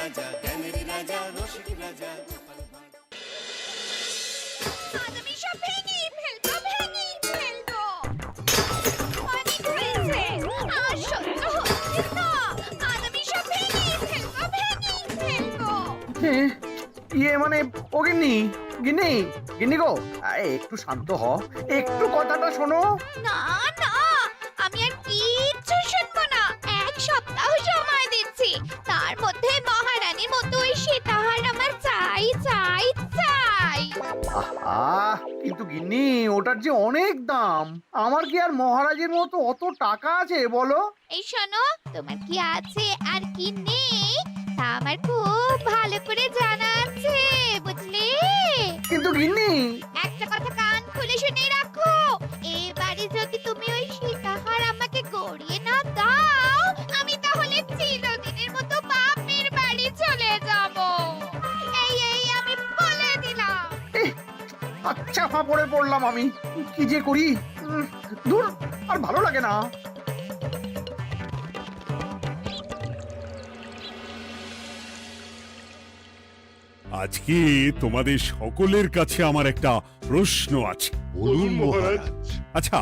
রাজা, জ্ঞানের রাজা, রসিক রাজা। আমি সব ভেঙে ফেলবো, ভেঙে ফেলবো। অনেক হয়েছে, আর সহ্য হচ্ছে না। আমি সব ভেঙে ফেলবো, ভেঙে ফেলবো। মানে ও গিন্নি, গিন্নি, গিন্নি গো, একটু শান্ত হ, একটু কথাটা শোনো। না না, আমি আর কিচ্ছু শুনবো না। এক সপ্তাহ সময় দিচ্ছি, তার মধ্যে মহারানীর মতো ওই সীতাহার আমার চাই চাই চাই। আহ, কিন্তু গিন্নি ওটার যে অনেক দাম, আমার কি আর মহারাজের মতো অত টাকা আছে বলো? এই শোনো, তোমার কি আছে আর কি নেই তা আমার খুব ভালো করে জানা আছে, বুঝলে? কিন্তু গিন্নি, একটা কথা কান খুলে শুনে রাখো, এবারে যদি তুমি ওই সীতাহার আমাকে গড়িয়ে না দাও, আমি তাহলে চিরদিনের মতো বাপের বাড়ি চলে যাব। এই এই আমি বলে দিলাম। আচ্ছা পড়ে পড়লাম আমি, কি যে করি। দূর, আর ভালো লাগে না। আজকে তোমাদের সকলের কাছে আমার একটা প্রশ্ন আছে। বলুন মহারাজ। আচ্ছা,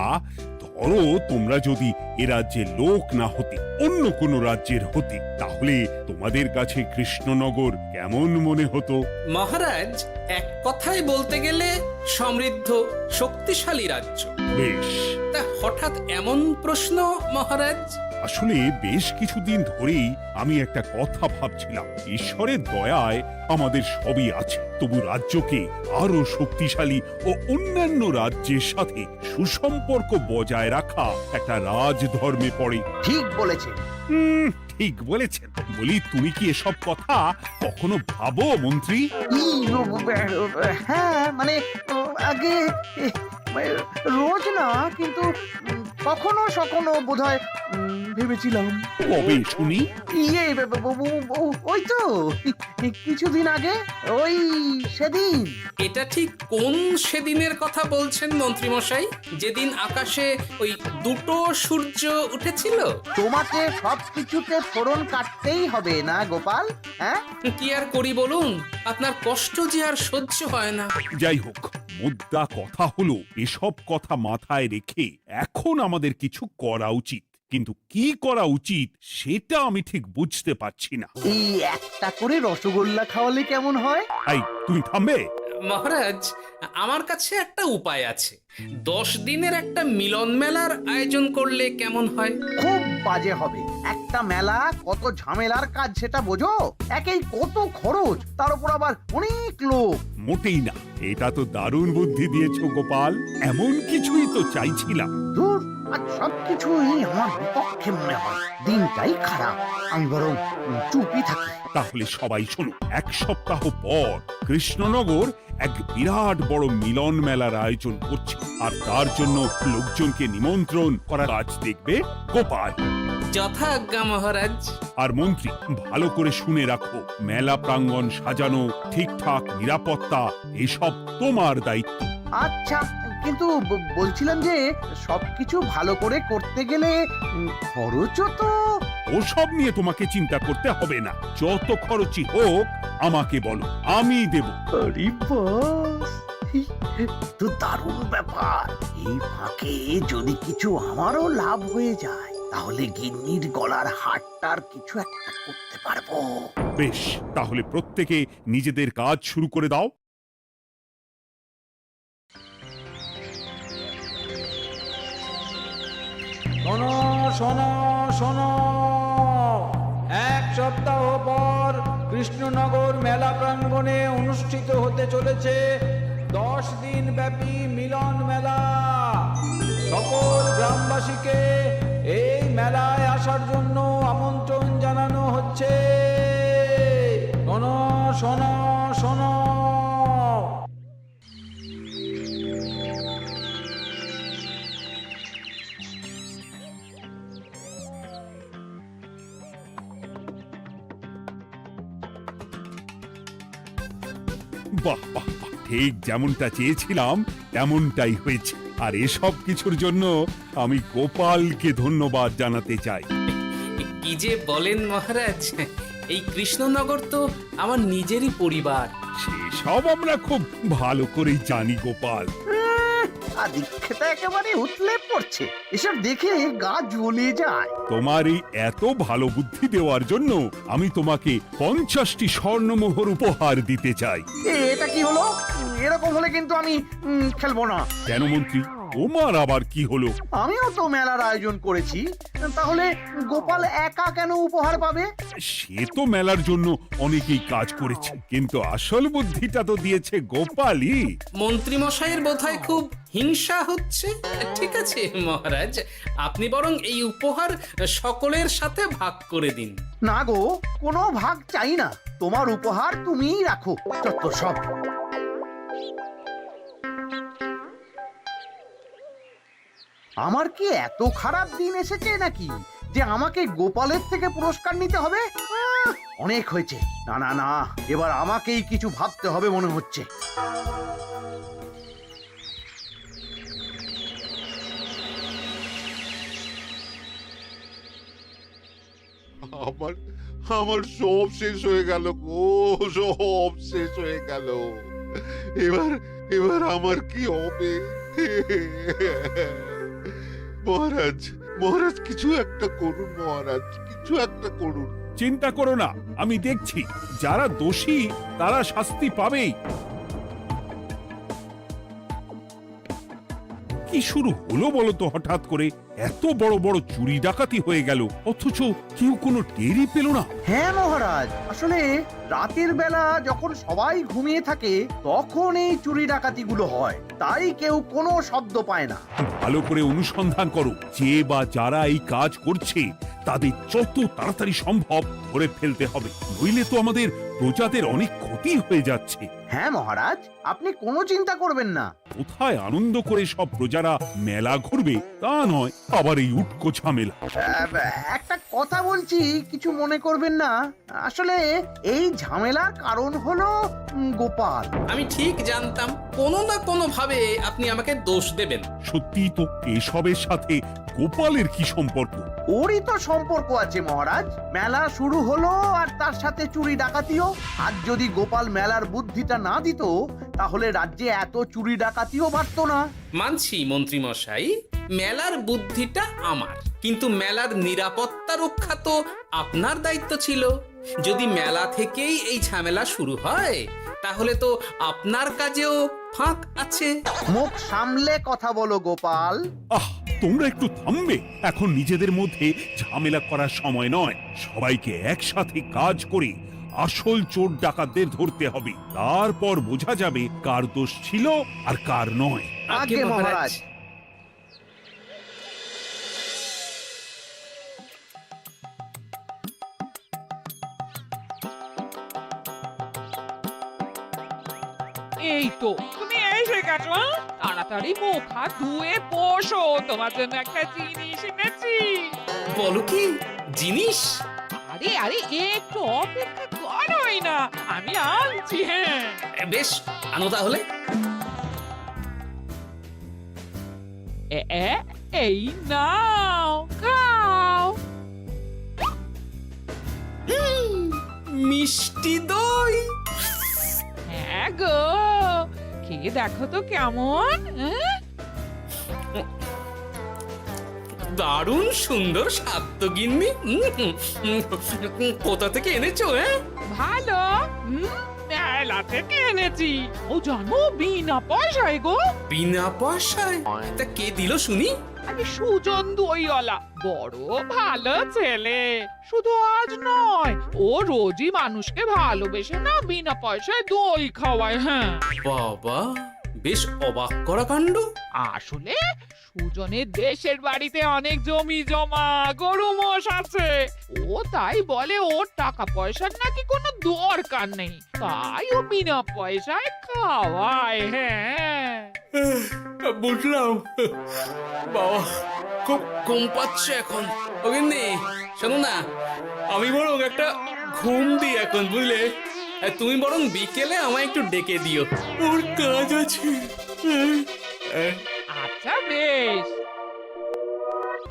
ধরো তোমরা যদি এ রাজ্যের লোক না হতে, অন্য কোনো রাজ্যের হতে, তাহলে তোমাদের কাছে কৃষ্ণনগর কেমন মনে হতো? মহারাজ, এক কথায় বলতে গেলে সমৃদ্ধ শক্তিশালী রাজ্য। বেশ, তা হঠাৎ এমন প্রশ্ন মহারাজ? আসলে বেশ কিছুদিন ধরেই আমি একটা কথা ভাবছিলাম। ঈশ্বরের দয়ায় আমাদের সবই আছে, তবু রাজ্যকে আরো শক্তিশালী ও অন্যান্য রাজ্যের সাথে সুসম্পর্ক বজায় রাখা একটা রাজধর্মে পড়ে। ঠিক বলেছে। ঠিক বলেছেন। বলি, তুমি কি এসব কথা কখনো ভাবো মন্ত্রী? হ্যাঁ, মানে আগে রোজ না, কিন্তু কখনো সখনো বোধহয় ভেবেছিলাম। কবে শুনি? ইয়ে, ওই তো কিছুদিন আগে, ওই সেদিন। এটা ঠিক কোন সেদিনের কথা বলছেন মন্ত্রী মশাই? যেদিন আকাশে ওই দুটো সূর্য উঠেছিল? তোমাকে সবকিছুতে ফোড়ন কাটতেই হবে না গোপাল, হ্যাঁ? কি আর করি বলুন, আপনার কষ্ট যে আর সহ্য হয় না। যাই হোক, মুদ্রা কথা হলো, এসব কথা মাথায় রেখে এখন আমাদের কিছু করা উচিত। কিন্তু কি করা উচিত সেটা আমি ঠিক বুঝতে পারছি না। এই একটা করে রসগোল্লা খাওয়ালে কেমন হয়? এই, তুমি থামবে? মহারাজ, আমার কাছে একটা উপায় আছে। 10 দিনের একটা মিলন মেলার আয়োজন করলে কেমন হয়? খুব বাজে হবে। একটা মেলা কত ঝামেলার কাজ সেটা বোঝো? একেই কত খরচ, তার উপর আবার অনেক লোক। মোটেই না, এটা তো দারুণ বুদ্ধি দিয়েছো গোপাল। এমন কিছুই তো চাইছিলাম। দূর, আর সবকিছুই আমার বিপক্ষে মনে হয়। দিনটাই খারাপ, আমি বরং চুপই থাকি। তাহলে সবাই শোনো, 1 সপ্তাহ পর কৃষ্ণনগর এক বিরাট বড় মিলন মেলার আয়োজন করছে, আর তার জন্য লোকজনকে নিমন্ত্রণ করার কাজ দেখবে গোপাল। যথা আজ্ঞা মহারাজ। আর মন্ত্রী, ভালো করে শুনে রাখো, মেলা প্রাঙ্গণ সাজানো, ঠিকঠাক নিরাপত্তা, এসব তোমার দায়িত্ব। আচ্ছা, কিন্তু বলছিলাম যে সবকিছু ভালো করে করতে গেলে খরচও তো। ওসব নিয়ে তোমাকে চিন্তা করতে হবে না। যত খরচই হোক আমাকে বলো, আমি দেব। আরে বাস, তো দারুণ ব্যাপার। এই ফাঁকে যদি কিছু আমারও লাভ হয়ে যায়, তাহলে গিন্নির গলার হারটার কিছু একটা করতে পারবো। বেশ, তাহলে প্রত্যেকে নিজেদের কাজ শুরু করে দাও। শোনো শোনো শোনো, 1 সপ্তাহ পর কৃষ্ণনগর মেলা প্রাঙ্গণে অনুষ্ঠিত হতে চলেছে 10 দিন ব্যাপী মিলন মেলা। সকল গ্রামবাসীকে এই মেলায় আসার জন্য আমন্ত্রণ জানানো হচ্ছে। শোনো শোনো শোনো। বাহ বাহ বাহ, ঠিক যেমনটা চেয়েছিলাম তেমনটাই হয়েছে। আর এসব কিছুর জন্য আমি গোপালকে ধন্যবাদ জানাতে চাই। কি যে বলেন মহারাজ, এই কৃষ্ণনগর তো আমার নিজেরই পরিবার। সেসব আমরা খুব ভালো করেই জানি গোপাল। আদিক্ষেতা একেবারে উতলে পড়ছে, এসব দেখে গা জ্বলে যায়। তোমার এই এত ভালো বুদ্ধি দেওয়ার জন্য আমি তোমাকে 50টি স্বর্ণমোহর উপহার দিতে চাই। এটা কি হলো? এরকম হলে কিন্তু আমি খেলবো না। কেন মন্ত্রী, তোমার আবার কি হলো? আমিও তো মেলার আয়োজন করেছি, তাহলে গোপাল একা কেন উপহার পাবে? সে তো মেলার জন্য অনেকেই কাজ করেছে, কিন্তু আসল বুদ্ধিটা তো দিয়েছে গোপালই। মন্ত্রী মশাইয়ের বোধহয় খুব হিংসা হচ্ছে। ঠিক আছে মহারাজ, আপনি বরং এই উপহার সকলের সাথে ভাগ করে দিন। না গো, কোনো ভাগ চাই না, তোমার উপহার তুমিই রাখো। যত সব। আমার কি এত খারাপ দিন এসেছে নাকি যে আমাকে গোপালের থেকে পুরস্কার নিতে হবে? অনেক হয়েছে। না না না, এবার আমাকেই কিছু ভাবতে হবে মনে হচ্ছে। আমার আমার সব শেষ হয়ে গেল গো, সব শেষ হয়ে গেল। এবার এবার আমার কি হবে? মহারাজ, মহারাজ কিছু একটা করুন, মহারাজ কিছু একটা করুন। চিন্তা করো না, আমি দেখছি, যারা দোষী তারা শাস্তি পাবেই। কি শুরু হলো বলো তো হঠাৎ করে? এত বড় বড় চুরি ডাকাতি হয়ে গেল, অথচ কেউ কোনো টেরই পেল না। হ্যাঁ মহারাজ, আসলে রাতের বেলা যখন সবাই ঘুমিয়ে থাকে তখন এই চুরি ডাকাতিগুলো হয়, তাই কেউ কোনো শব্দ পায় না। ভালো করে অনুসন্ধান করো, যে বা যারা এই কাজ করছে তাদের যত তাড়াতাড়ি সম্ভব ধরে ফেলতে হবে, নইলে তো আমাদের প্রজাদের অনেক ক্ষতি হয়ে যাচ্ছে। হ্যাঁ মহারাজ, আপনি কোনো চিন্তা করবেন না। কোথায় আনন্দ করে সব প্রজারা মেলা ঘুরবে তা নয়, আবার এই উটকো ঝামেলা। একটা কথা বলছি, কিছু মনে করবেন না। আসলে এই ঝামেলার কারণ হলো গোপাল। আমি ঠিক জানতাম কোনো না কোনো ভাবে আপনি আমাকে দোষ দেবেন। সত্যি তো, এসবের সাথে গোপালের কি সম্পর্ক? ওরই তো সম্পর্ক আছে মহারাজ। মেলা শুরু হলো আর তার সাথে চুরি ডাকাতিও। আর যদি গোপাল মেলার বুদ্ধিটা না দিত তাহলে রাজ্যে এত চুরি ডাকাতিও বাড়তো না। মানছি মন্ত্রী মশাই, মেলার বুদ্ধিটা আমার, কিন্তু মেলার নিরাপত্তা রক্ষা তো আপনার দায়িত্ব ছিল। যদি মেলা থেকেই এই ঝামেলা শুরু হয় তাহলে তো আপনার কাজেও ফাঁক আছে। মুখ সামলে কথা বলো গোপাল। আহ, তোমরা একটু থামবে? এখন নিজেদের মধ্যে ঝামেলা করার সময় নয়। সবাইকে একসাথে কাজ করে আসল চোর ডাকাতদের ধরতে হবে, তারপর বোঝা যাবে কার দোষ ছিল আর কার নয়। আগে মহারাজ। এই তো তুমি এসে গেছো। তাড়াতাড়ি মুখ হাত ধুয়ে বসো, তোমার জন্য একটা জিনিস এনেছি। বলো কি জিনিস? আরে আরে একটু অপেক্ষা করোই না, আমি আনছি। হ্যাঁ বেশ, আনো তাহলে। এই নাও, খাও। মিষ্টি দই। হ্যাঁ গো, খেয়ে দেখো তো কেমন। দারুণ সুন্দর স্বাদ তো গিন্নি। কোথা থেকে এনেছো? ভালো, মেলা থেকে এনেছি। ও জানো, বিনা পয়সায় গো। বিনা পয়সায়? তা কে দিল শুনি? আরে সুজন দইওয়ালা, বড় ভালো ছেলে। শুধু আজ নয়, ও রোজই মানুষকে ভালোবেসে না বিনা পয়সায় দই খাওয়ায়। হ্যাঁ বাবা, বেশ অবাক করা কাণ্ড। আসলে সুজনের দেশের বাড়িতে অনেক জমি জমা, গরু মোষ আছে। ও তাই বলে ওর টাকা পয়সার নাকি কোনো দরকার নেই, তাই ও বিনা পয়সায় খাওয়ায়। হ্যাঁ বুঝলাম। বাবা, খুব ঘুম পাচ্ছে এখন। ও গিন্নি, শোনো না, আমি বরং একটা ঘুম দিই এখন, বুঝলে? তুমি বরং বিকেলে আমায় একটু ডেকে দিও, ওর কাজ আছে। আচ্ছা বেশ।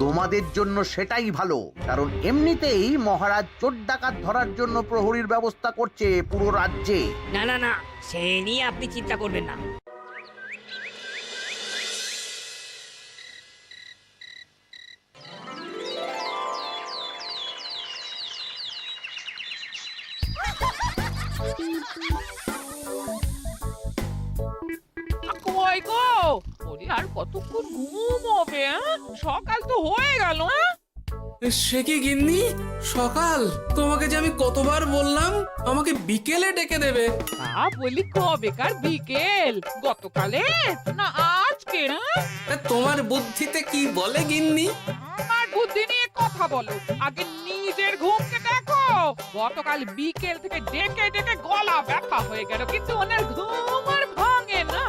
তোমাদের জন্য সেটাই ভালো, কারণ এমনিতেই মহারাজ চোর ডাকাত ধরার জন্য প্রহরীর ব্যবস্থা করছে পুরো রাজ্যে। না না না, সে নিয়ে আপনি চিন্তা করবেন না। কই গো, ওরে আর কতক্ষণ ঘুম হবে? সকাল তো হয়ে গেল। সে কি গিন্নি, সকাল? তোমাকে যে আমি কতবার বললাম আমাকে বিকেলে ডেকে দেবে। তা বলি কবেকার বিকেল? গতকালে না আজকে? তোমার বুদ্ধিতে কি বলে গিন্নি? আমার বুদ্ধি নিয়ে কথা বলো, আগে নিজের ঘুমকে দেখো। গতকাল বিকেল থেকে ডেকে ডেকে গলা ব্যথা হয়ে গেল, কিন্তু ওনার ঘুম আর ভাঙে না।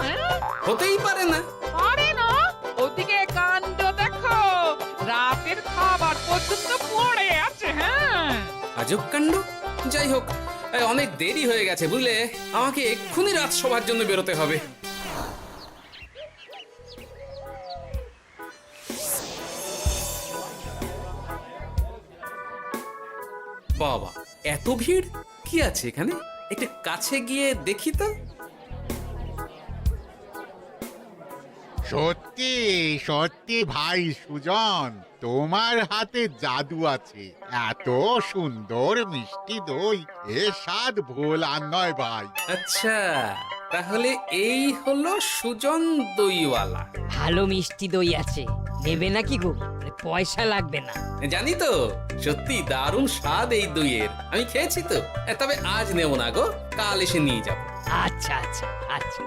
হতেই পারে না। পারে না? ওদিকে কাণ্ড দেখো, রাতের খাবার পর্যন্ত পড়ে আছে। হ্যাঁ, আজব কাণ্ড। যাই হোক, অনেক দেরি হয়ে গেছে বুঝলে, আমাকে এক্ষুনি রাজসভার জন্য বেরোতে হবে। বাবা, এত ভিড় কি আছে এখানে? একটু কাছে গিয়ে দেখি তো। সত্যি সত্যি ভাই সুজন, তোমার হাতে জাদু আছে। এত সুন্দর মিষ্টি দই, এ স্বাদ ভোলার নয় ভাই। আচ্ছা, তাহলে এই হলো সুজন দইওয়ালা। ভালো মিষ্টি দই আছে, নেবে নাকি গো? পয়সা লাগবে না। জানি তো, সত্যি দারুণ স্বাদ এই দইয়ের। আমি খেয়েছি তো। তবে আজ নেব না গো, কাল এসে নিয়ে যাব। আচ্ছা আচ্ছা আচ্ছা।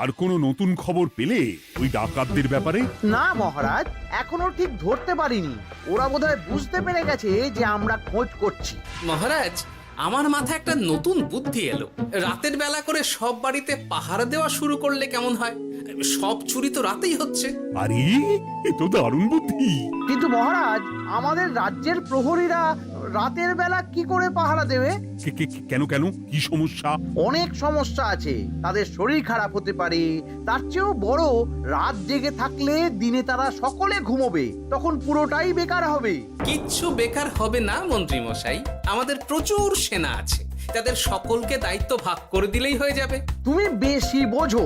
আর কোনো নতুন খবর পেলে ওই ডাকাতদের ব্যাপারে? না মহারাজ, এখনো ঠিক ধরতে পারিনি। ওরা বোধহয় বুঝতে পেরে গেছে যে আমরা খোঁজ করছি। মহারাজ, আমার মাথায় একটা নতুন বুদ্ধি এলো। রাতের বেলা করে সব বাড়িতে পাহারা দেওয়া শুরু করলে কেমন হয়? সব চুরি তো রাতেই হচ্ছে। আরে, এ তো দারুণ বুদ্ধি। কিন্তু মহারাজ, আমাদের রাজ্যের প্রহরীরা রাতের বেলা কি করে পাহারা দেবে? কেন কেন, কি সমস্যা? অনেক সমস্যা আছে। তাদের শরীর খারাপ হতে পারে, তার চেয়েও বড়, রাত জেগে থাকলে দিনে তারা সকলে ঘুমোবে, তখন পুরোটাই বেকার হবে। কিচ্ছু বেকার হবে না মন্ত্রী মশাই, আমাদের প্রচুর সেনা আছে, তাদের সকলকে দায়িত্ব ভাগ করে দিলেই হয়ে যাবে। তুমি বেশি বোঝো।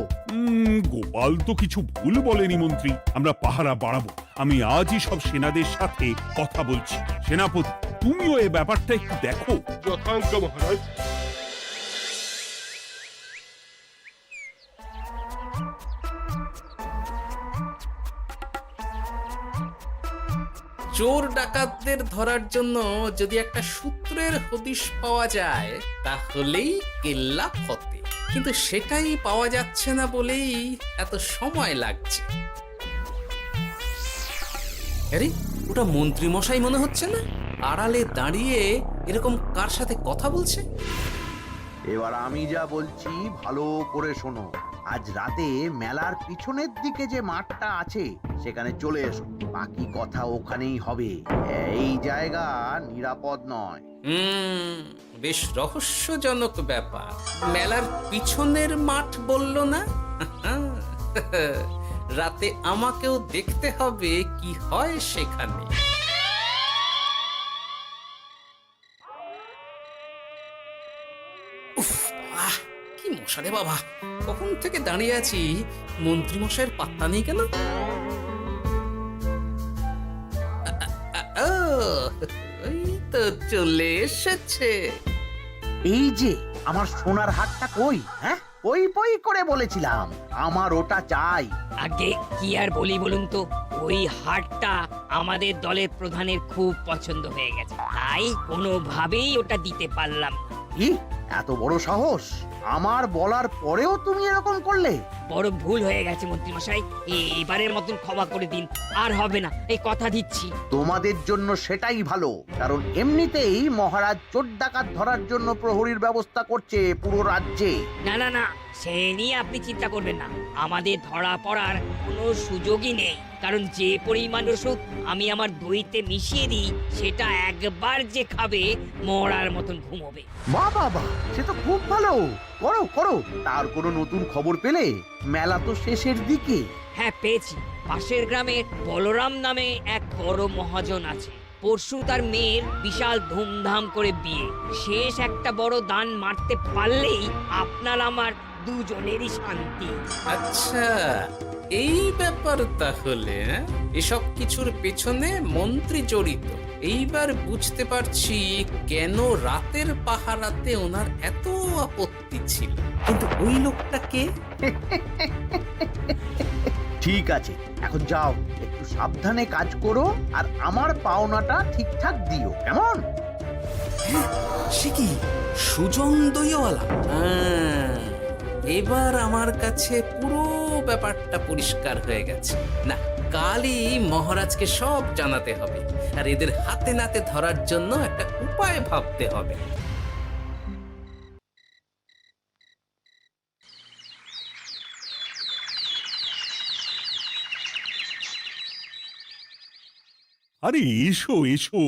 গোপাল তো কিছু ভুল বলেনি মন্ত্রী, আমরা পাহারা বাড়াবো। আমি আজই সব সেনাদের সাথে কথা বলছি। সেনাপতি, তুমিও এ ব্যাপারটা একটু দেখো। যথাজ্ঞা মহারাজ। চোর ডাকাতদের ধরার জন্য যদি একটা সূত্রের হদিশ পাওয়া যায় তাহলেই কেল্লা ফতে, কিন্তু সেটাই পাওয়া যাচ্ছে না বলেই এত সময় লাগছে। আরে, ওটা মন্ত্রী মশাই মনে হচ্ছে না? আড়ালে দাঁড়িয়ে এরকম কার সাথে কথা বলছে? এবার আমি যা বলছি ভালো করে শোনো। আজ রাতে মেলার পিছনের দিকে যে মাঠটা আছে সেখানে চলে এসো, বাকি কথা ওখানেই হবে। এই জায়গা নিরাপদ নয়। বেশ রহস্যজনক ব্যাপার। মেলার পিছনের মাঠ বলল না? রাতে আমাকেও দেখতে হবে কি হয় সেখানে। কি মশা রে বাবা, কখন থেকে দাঁড়িয়ে আছি, মন্ত্রী মশাইয়ের পাত্তা নেই কেন? ওই তো চলে এসেছে। এই যে আমার সোনার হাটটা কই? হ্যাঁ, ওই পই করে বলেছিলাম আমার ওটা চাই। আগে কি আর বলি বলুন তো, ওই হাটটা আমাদের দলের প্রধানের খুব পছন্দ হয়ে গেছে, তাই কোনোভাবেই ওটা দিতে পারলাম না। কি এত বড় সাহস! আমার বলার পরেও তুমি এরকম করলে? বড় ভুল হয়ে গেছে মন্ত্রী মশাই, এবারের মতন ক্ষমা করে দিন, আর হবে না, এই কথা দিচ্ছি। তোমাদের জন্য সেটাই ভালো, কারণ এমনিতেই মহারাজ চোর ডাকাত ধরার জন্য প্রহরীর ব্যবস্থা করছে পুরো রাজ্যে। না না না, সে নিয়ে আপনি চিন্তা করবেন না, আমাদের ধরা পড়ার কোনো সুযোগই নেই। কারণ যে পরিমাণ ওষুধ আমি আমার দইতে মিশিয়ে দিই সেটা একবার যে খাবে মরার মতন ঘুমোবে। বাবা সে তো খুব ভালো। করো করো। তার কোনো নতুন খবর পেলে? মেলা তো শেষের দিকে। হ্যাঁ পেয়েছি। পাশের গ্রামে বলরাম নামে এক বড় মহাজন আছে। পরশু তার মেয়ের বিশাল ধুমধাম করে বিয়ে। শেষ একটা বড় দান মারতে পারলেই আপনার আমার দুজনেরই শান্তি। আচ্ছা, এই ব্যাপার তাহলে হ্যাঁ? এসব কিছুর পেছনে মন্ত্রী জড়িত। এইবার বুঝতে পারছি কেন রাতের পাহারাতে ওনার এত আপত্তি ছিল। কিন্তু ওই লোকটা কে? ঠিক আছে, এখন যাও, একটু সাবধানে কাজ করো আর আমার পাওনাটা ঠিকঠাক দিও, কেমন? সে কি সুজন দইওয়ালা? এবার আমার কাছে পুরো ব্যাপারটা পরিষ্কার হয়ে গেছে। না, কালই মহারাজকে সব জানাতে হবে, আর এদের হাতে নাতে ধরার জন্য একটা উপায় ভাবতে হবে। আরে এসো এসো,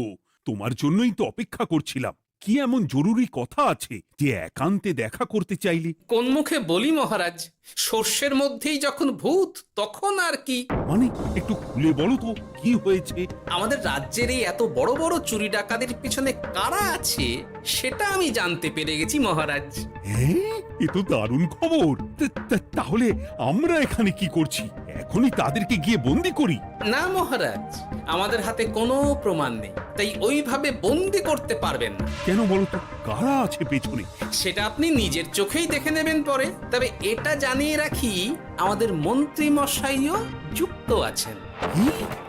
তোমার জন্যই তো অপেক্ষা করছিলাম। কি এমন জরুরি কথা আছে যে একান্তে দেখা করতে চাইলে? কোন মুখে বলি মহারাজ, সর্ষের মধ্যেই যখন ভূত তখন আর কি। মানে একটু খুলে বলো তো কি হয়েছে? আমাদের রাজ্যের এই এত বড় বড় চুরি ডাকাতির পিছনে কারা আছে সেটা আমি জানতে পেরে গেছি মহারাজ। হ্যাঁ, এ তো দারুণ খবর। তাহলে আমরা এখানে কি করছি? এখনই তাদেরকে গিয়ে বন্দি করি? না মহারাজ, আমাদের হাতে কোনো প্রমাণ নেই, তাই ওইভাবে বন্দি করতে পারবেন না। কেন বলো তো, কারা আছে পেছনে? সেটা আপনি নিজের চোখেই দেখে নেবেন পরে। তবে এটা জানিয়ে রাখি, আমাদের মন্ত্রী মশাইও যুক্ত আছেন। কি?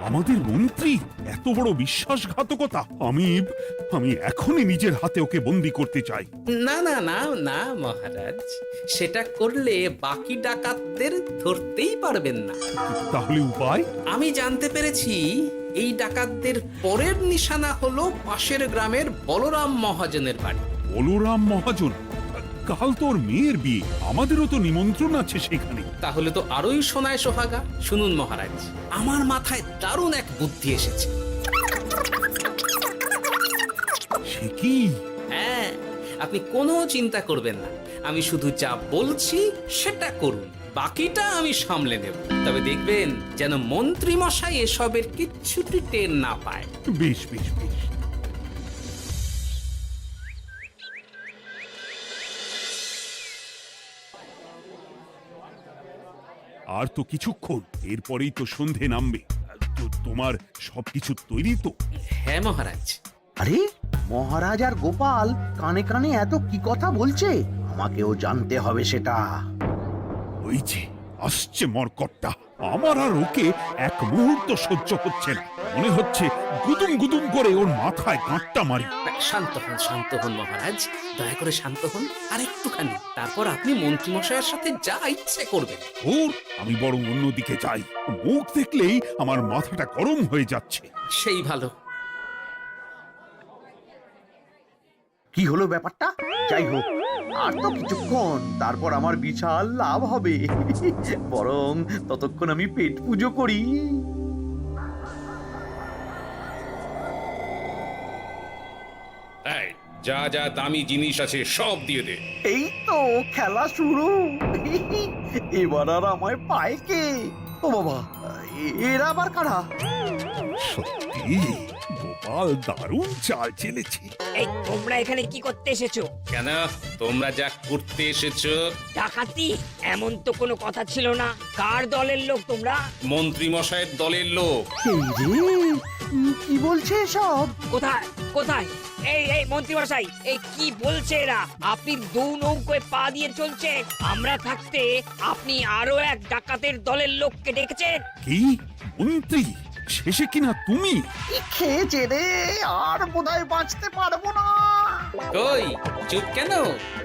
আমাদের মন্ত্রী? এত বড় বিশ্বাসঘাতকতা! আমি এখনই নিজের হাতে ওকে বন্দি করতে চাই। না না না না মহারাজ, সেটা করলে বাকি ডাকাতদের ধরতেই পারবেন না। তাহলে উপায়? আমি জানতে পেরেছি এই ডাকাতদের পরের নিশানা হলো পাশের গ্রামের বলরাম মহাজনের বাড়ি। বলরাম মহাজন? কাল তোর মেয়ের বিয়ে, আমাদেরও তো নিমন্ত্রণ আছে সেখানে। তাহলে তো আরোই সোনায় সোহাগা। শুনুন মহারাজ, আমার মাথায় দারুণ এক বুদ্ধি এসেছে। সে কি? হ্যাঁ, আপনি কোনো চিন্তা করবেন না, আমি শুধু যা বলছি সেটা করুন, বাকিটা আমি সামলে নেব। তবে দেখবেন যেন মন্ত্রী মশাই এসবের কিচ্ছুটি টের না পায়। বেশ বেশ বেশ। আর তো কিছুক্ষণ, এরপরেই তো সন্ধে নামবে। তোমার সবকিছু তৈরি তো? হ্যাঁ মহারাজ। আরে মহারাজ আর গোপাল কানে কানে এত কি কথা বলছে? আমাকেও জানতে হবে সেটা। ওই যে আসছে মরকটটা, আমার আর ওকে এক মুহূর্ত সহ্য হচ্ছে না। মনে হচ্ছে গুদুম গুদুম করে ওর মাথায় গাঁটটা মারি। শান্ত হন মহারাজ, দয়া করে শান্ত হন আর একটুখানি। তারপর আপনি মন্ত্রী মশাইয়ের সাথে যা ইচ্ছে করবেন। ওর আমি বরং অন্যদিকে যাই। মুখ দেখলেই আমার মাথাটা গরম হয়ে যাচ্ছে। সেই ভালো। কি হলো ব্যাপারটা? যাই হোক, আর তো কিছুক্ষণ, তারপর আমার বিশাল লাভ হবে। বরং ততক্ষণ আমি পেট পুজো করি। যা যা দামি জিনিস আছে সব দিয়ে দে। এই তো খেলা শুরু। এবার আর আমায় পায় কে? ও বাবা, এরা আবার কারা? সত্যি গোপাল দারুণ চাল চেলেছে। এই তোমরা এখানে কি করতে এসেছো? কেন, তোমরা যা করতে এসেছো? ডাকাতি? এমন তো কোনো কথা ছিল না। কার দলের লোক তোমরা? মন্ত্রী মশাইয়ের দলের লোক। এই রে, কি বলছে সব? কোথায় কোথায়? এই মন্ত্রী মশাই, এই কি বলছে এরা? আপনি দু নৌকোয় পা দিয়ে চলছে, আমরা থাকতে আপনি আরো এক ডাকাতের দলের লোককে ডেকেছেন। কি মন্ত্রী? শেষে কিনা তুমি? খেয়েছে রে, আর বোধহয় বাঁচতে পারবো না। কই, চুপ কেন?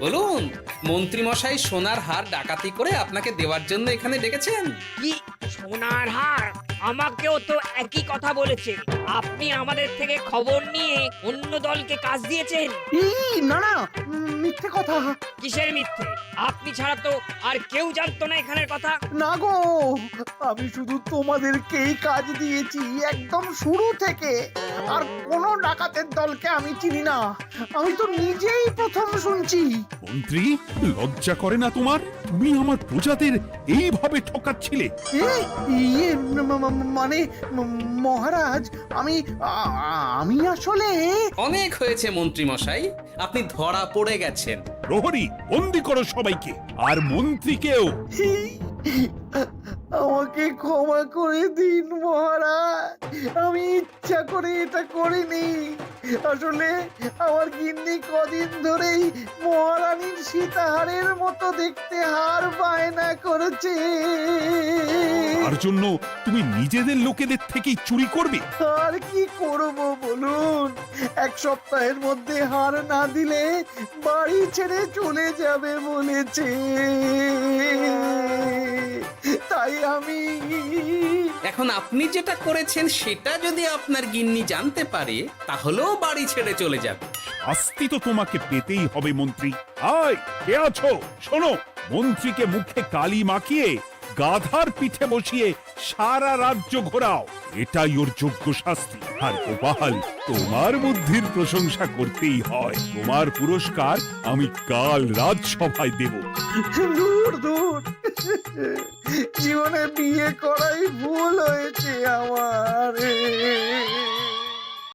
বলুন, মন্ত্রী মশাই সোনার হার ডাকাতি করে আপনাকে দেওয়ার জন্য এখানে ডেকেছেন। কি সোনার হার? আমাকেও তো একই কথা বলেছে। আপনি আমাদের থেকে খবর নিয়ে অন্য দলকে কাজ দিয়েছেন। এই না না, মিথ্যে কথা। কিসের মিথ্যে? আপনি ছাড়া তো আর কেউ জানতো না এখানের কথা। না গো, আমি শুধু তোমাদেরকেই কাজ দিয়েছি একদম শুরু থেকে। আর কোন ডাকাতের দলকে আমি চিনি না, আমি তো নিজেই প্রথম শুনছি। মন্ত্রী, লজ্জা করে না তোমার? তুমি আমার প্রজাদের এইভাবে ঠকাচ্ছিলে। ইয়ে মানে মহারাজ, আমি আসলে অনেক হয়েছে মন্ত্রী মশাই, আপনি ধরা পড়ে গেছেন। প্রহরী, বন্দি করো সবাইকে, আর মন্ত্রীকেও। আমাকে ক্ষমা করে দিন মহারাজ, আমি ইচ্ছা করে এটা করিনি। আসলে আমার গিন্নি কদিন ধরেই মহারানীর সীতাহারের মতো দেখতে হার বায়না করেছে। তার জন্য তুমি নিজেদের লোকেদের থেকেই চুরি করবে? আর কি করব বলুন, এক সপ্তাহের মধ্যে হার না দিলে বাড়ি ছেড়ে চলে যাবে বলেছে। তাই আমি এখন আপনি যেটা করেছেন সেটা যদি আপনার গিন্নি জানতে পারে তাহলেও বাড়ি ছেড়ে চলে যাবে। শাস্তি তো তোমাকে পেতেই হবে মন্ত্রী। আয়, কে আছো? শোনো, মন্ত্রীকে মুখে কালি মাখিয়ে গাধার পিঠে বসিয়ে সারা রাজ্য ঘোরাও, এটাই ওর যোগ্য শাস্তি। আর গোপাল, তোমার বুদ্ধির প্রশংসা করতেই হয়। তোমার পুরস্কার আমি কাল রাজসভায় দেব। দূর দূর, জীবনে বিয়ে করাই ভুল হয়েছে আমার।